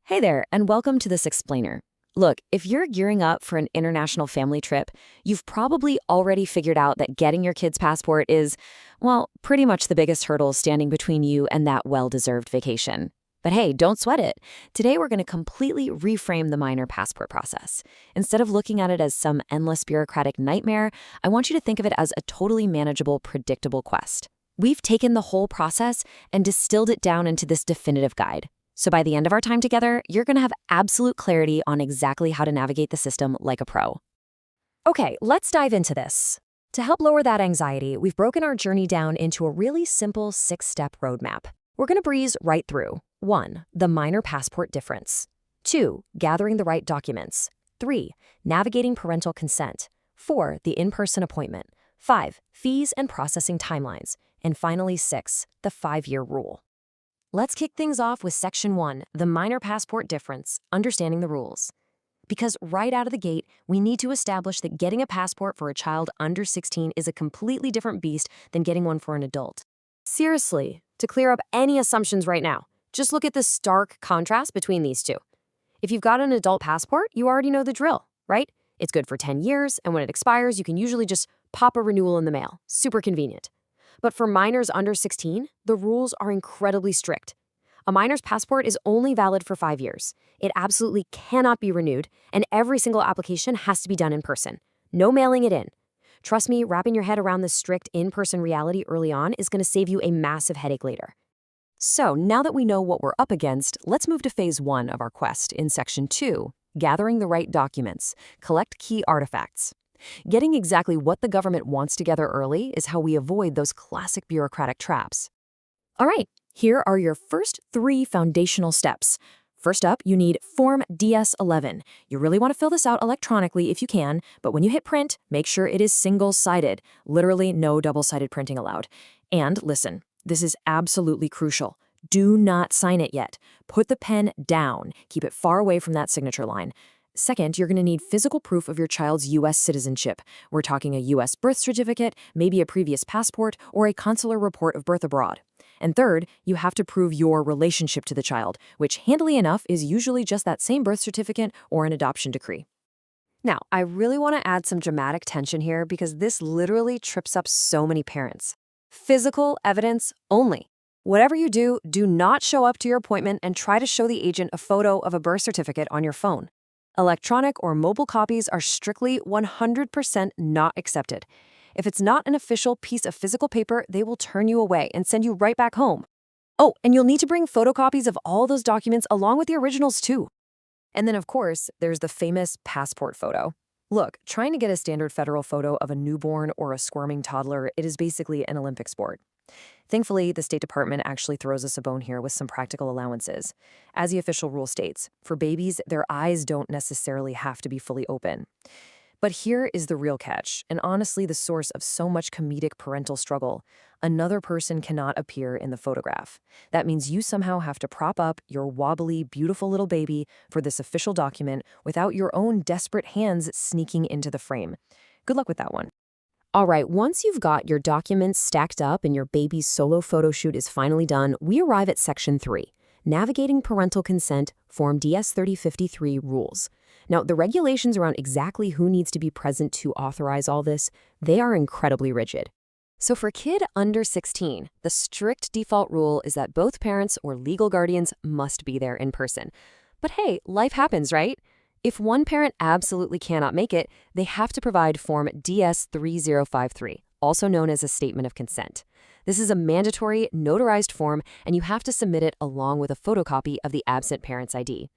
Hey there, and welcome to this explainer. Look, if you're gearing up for an international family trip, you've probably already figured out that getting your kid's passport is, well, pretty much the biggest hurdle standing between you and that well-deserved vacation. But hey, don't sweat it. Today we're going to completely reframe the minor passport process. Instead of looking at it as some endless bureaucratic nightmare, I want you to think of it as a totally manageable, predictable quest. We've taken the whole process and distilled it down into this definitive guide. So by the end of our time together, you're going to have absolute clarity on exactly how to navigate the system like a pro. Okay, let's dive into this. To help lower that anxiety, we've broken our journey down into a really simple 6-step roadmap. We're going to breeze right through. 1. The minor passport difference. 2. Gathering the right documents. 3. Navigating parental consent. 4. The in-person appointment. 5. Fees and processing timelines. And finally, 6. The 5-year rule. Let's kick things off with Section 1, the minor passport difference, understanding the rules. Because right out of the gate, we need to establish that getting a passport for a child under 16 is a completely different beast than getting one for an adult. Seriously, to clear up any assumptions right now, just look at the stark contrast between these two. If you've got an adult passport, you already know the drill, right? It's good for 10 years, and when it expires, you can usually just pop a renewal in the mail. Super convenient. But for minors under 16, the rules are incredibly strict. A minor's passport is only valid for 5 years. It absolutely cannot be renewed, and every single application has to be done in person. No mailing it in. Trust me, wrapping your head around this strict in-person reality early on is going to save you a massive headache later. So now that we know what we're up against, let's move to Phase 1 of our quest in Section 2, gathering the right documents, collect key artifacts. Getting exactly what the government wants together early is how we avoid those classic bureaucratic traps. All right, here are your first 3 foundational steps. First up, you need Form DS-11. You really want to fill this out electronically if you can, but when you hit print, make sure it is single-sided. Literally no double-sided printing allowed. And listen, this is absolutely crucial. Do not sign it yet. Put the pen down. Keep it far away from that signature line. Second, you're going to need physical proof of your child's U.S. citizenship. We're talking a U.S. birth certificate, maybe a previous passport, or a consular report of birth abroad. And third, you have to prove your relationship to the child, which handily enough is usually just that same birth certificate or an adoption decree. Now, I really want to add some dramatic tension here because this literally trips up so many parents. Physical evidence only. Whatever you do, do not show up to your appointment and try to show the agent a photo of a birth certificate on your phone. Electronic or mobile copies are strictly 100% not accepted. If it's not an official piece of physical paper, they will turn you away and send you right back home. Oh, and you'll need to bring photocopies of all those documents along with the originals too. And then, of course, there's the famous passport photo. Look, trying to get a standard federal photo of a newborn or a squirming toddler, it is basically an Olympic sport. Thankfully, the State Department actually throws us a bone here with some practical allowances. As the official rule states, for babies, their eyes don't necessarily have to be fully open. But here is the real catch, and honestly the source of so much comedic parental struggle. Another person cannot appear in the photograph. That means you somehow have to prop up your wobbly, beautiful little baby for this official document without your own desperate hands sneaking into the frame. Good luck with that one. All right, once you've got your documents stacked up and your baby's solo photo shoot is finally done, we arrive at Section 3, Navigating Parental Consent, Form DS-3053 Rules. Now, the regulations around exactly who needs to be present to authorize all this, they are incredibly rigid. So for a kid under 16, the strict default rule is that both parents or legal guardians must be there in person. But hey, life happens, right? If one parent absolutely cannot make it, they have to provide Form DS-3053, also known as a Statement of Consent. This is a mandatory, notarized form, and you have to submit it along with a photocopy of the absent parent's ID.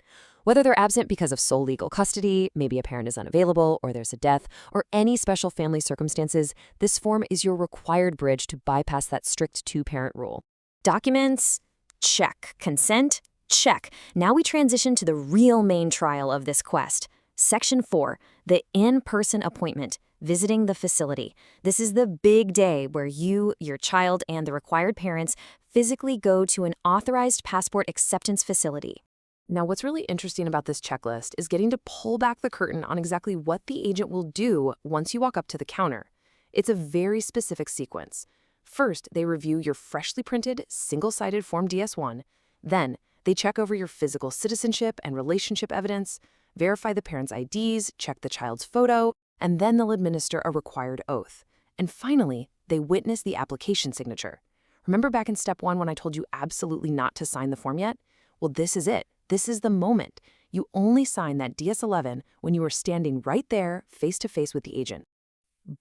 Whether they're absent because of sole legal custody, maybe a parent is unavailable, or there's a death, or any special family circumstances, this form is your required bridge to bypass that strict 2-parent rule. Documents? Check. Consent? Check. Now we transition to the real main trial of this quest. Section 4, the in-person appointment, visiting the facility. This is the big day where you, your child, and the required parents physically go to an authorized passport acceptance facility. Now, what's really interesting about this checklist is getting to pull back the curtain on exactly what the agent will do once you walk up to the counter. It's a very specific sequence. First, they review your freshly printed, single-sided Form DS-1. Then, They check over your physical citizenship and relationship evidence, verify the parents' IDs, check the child's photo, and then they'll administer a required oath. And finally, they witness the application signature. Remember back in step 1 when I told you absolutely not to sign the form yet? Well, this is it. This is the moment. You only sign that DS-11 when you are standing right there, face to face with the agent.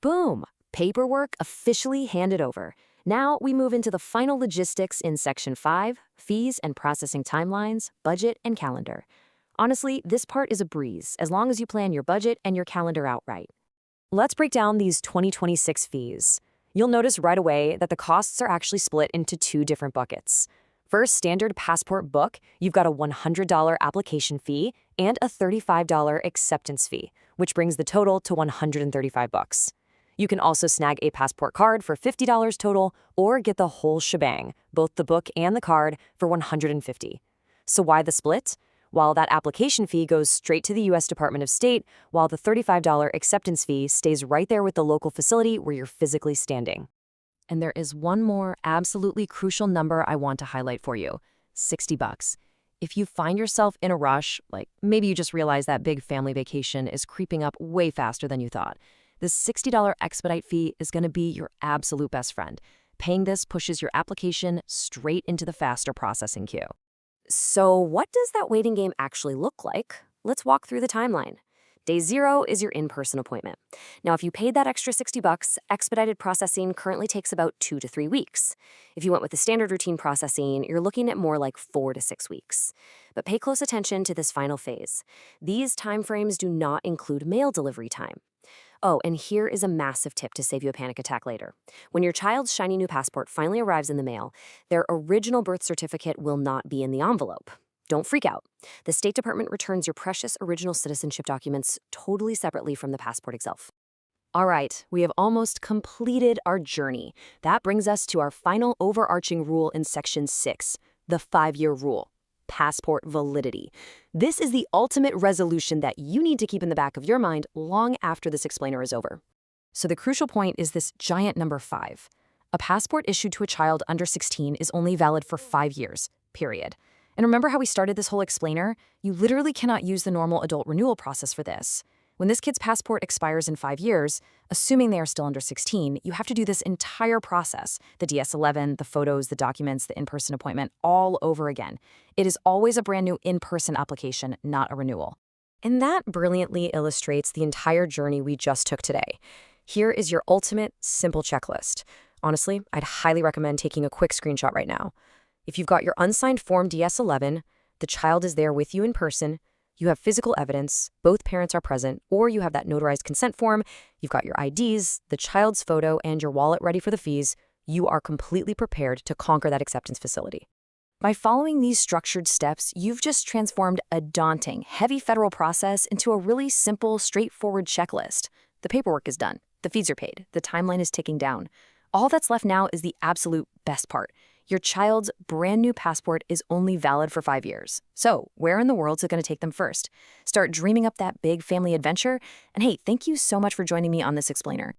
Boom! Paperwork officially handed over. Now we move into the final logistics in Section 5, fees and processing timelines, budget and calendar. Honestly, this part is a breeze, as long as you plan your budget and your calendar out right. Let's break down these 2026 fees. You'll notice right away that the costs are actually split into 2 different buckets. For standard passport book, you've got a $100 application fee and a $35 acceptance fee, which brings the total to $135. You can also snag a passport card for $50 total or get the whole shebang, both the book and the card, for $150. So why the split? While that application fee goes straight to the U.S. Department of State, while the $35 acceptance fee stays right there with the local facility where you're physically standing. And there is one more absolutely crucial number I want to highlight for you: $60. If you find yourself in a rush, like maybe you just realize that big family vacation is creeping up way faster than you thought, this $60 expedite fee is going to be your absolute best friend. Paying this pushes your application straight into the faster processing queue. So what does that waiting game actually look like? Let's walk through the timeline. Day 0 is your in-person appointment. Now, if you paid that extra $60, expedited processing currently takes about 2 to 3 weeks. If you went with the standard routine processing, you're looking at more like 4 to 6 weeks. But pay close attention to this final phase. These timeframes do not include mail delivery time. Oh, and here is a massive tip to save you a panic attack later. When your child's shiny new passport finally arrives in the mail, their original birth certificate will not be in the envelope. Don't freak out. The State Department returns your precious original citizenship documents totally separately from the passport itself. All right, we have almost completed our journey. That brings us to our final overarching rule in Section 6, the 5-year rule: passport validity. This is the ultimate resolution that you need to keep in the back of your mind long after this explainer is over. So the crucial point is this giant number 5. A passport issued to a child under 16 is only valid for 5 years, period. And remember how we started this whole explainer? You literally cannot use the normal adult renewal process for this. When this kid's passport expires in 5 years, assuming they are still under 16, you have to do this entire process: the DS-11, the photos, the documents, the in-person appointment, all over again. It is always a brand new in-person application, not a renewal. And that brilliantly illustrates the entire journey we just took today. Here is your ultimate, simple checklist. Honestly, I'd highly recommend taking a quick screenshot right now. If you've got your unsigned Form DS-11, the child is there with you in person, you have physical evidence, both parents are present, or you have that notarized consent form, you've got your IDs, the child's photo, and your wallet ready for the fees, you are completely prepared to conquer that acceptance facility. By following these structured steps, you've just transformed a daunting, heavy federal process into a really simple, straightforward checklist. The paperwork is done, the fees are paid, the timeline is ticking down. All that's left now is the absolute best part. Your child's brand new passport is only valid for 5 years. So where in the world is it going to take them first? Start dreaming up that big family adventure. And hey, thank you so much for joining me on this explainer.